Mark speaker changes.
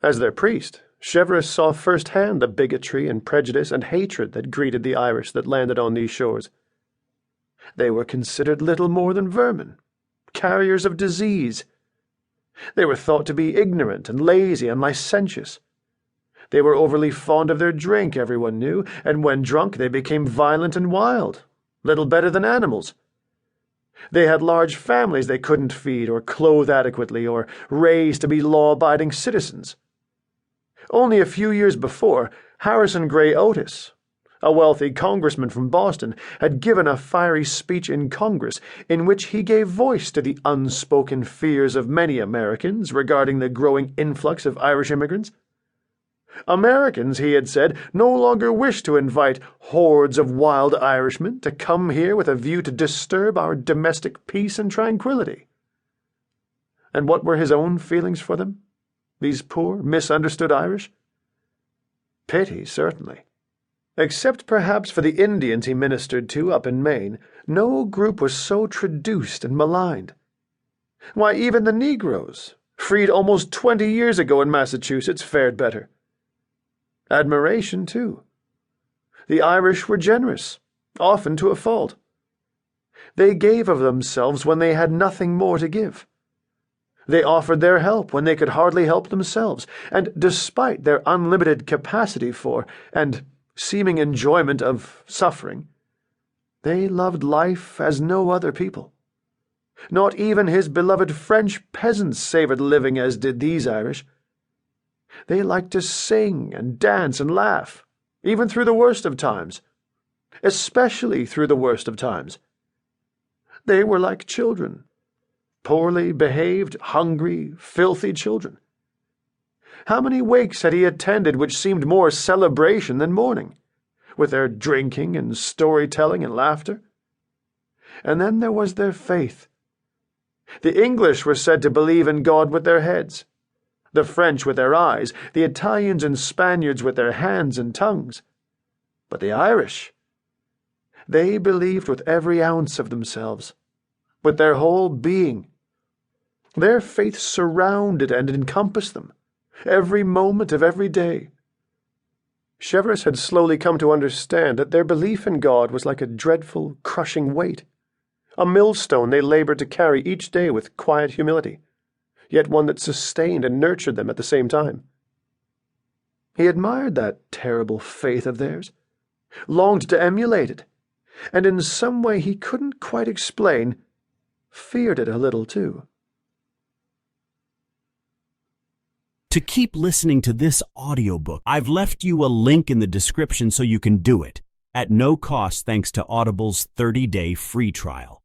Speaker 1: As their priest, Cheverus saw firsthand the bigotry and prejudice and hatred that greeted the Irish that landed on these shores. They were considered little more than vermin, carriers of disease. They were thought to be ignorant and lazy and licentious. They were overly fond of their drink, everyone knew, and when drunk they became violent and wild, little better than animals. They had large families they couldn't feed or clothe adequately or raise to be law-abiding citizens. Only a few years before, Harrison Gray Otis, a wealthy congressman from Boston, had given a fiery speech in Congress in which he gave voice to the unspoken fears of many Americans regarding the growing influx of Irish immigrants. Americans, he had said, no longer wish to invite hordes of wild Irishmen to come here with a view to disturb our domestic peace and tranquility. And what were his own feelings for them, these poor, misunderstood Irish? Pity, certainly. Except perhaps for the Indians he ministered to up in Maine, no group was so traduced and maligned. Why, even the Negroes, freed almost 20 years ago in Massachusetts, fared better. Admiration, too. The Irish were generous, often to a fault. They gave of themselves when they had nothing more to give. They offered their help when they could hardly help themselves, and despite their unlimited capacity for, and seeming enjoyment of, suffering, they loved life as no other people. Not even his beloved French peasants savoured living as did these Irish. They liked to sing and dance and laugh, even through the worst of times, especially through the worst of times. They were like children, poorly behaved, hungry, filthy children. How many wakes had he attended which seemed more celebration than mourning, with their drinking and storytelling and laughter? And then there was their faith. The English were said to believe in God with their heads, the French with their eyes, the Italians and Spaniards with their hands and tongues. But the Irish, they believed with every ounce of themselves, with their whole being. Their faith surrounded and encompassed them, every moment of every day. Cheverus had slowly come to understand that their belief in God was like a dreadful, crushing weight, a millstone they labored to carry each day with quiet humility, yet one that sustained and nurtured them at the same time. He admired that terrible faith of theirs, longed to emulate it, and in some way he couldn't quite explain, feared it a little too.
Speaker 2: To keep listening to this audiobook, I've left you a link in the description so you can do it, at no cost thanks to Audible's 30-day free trial.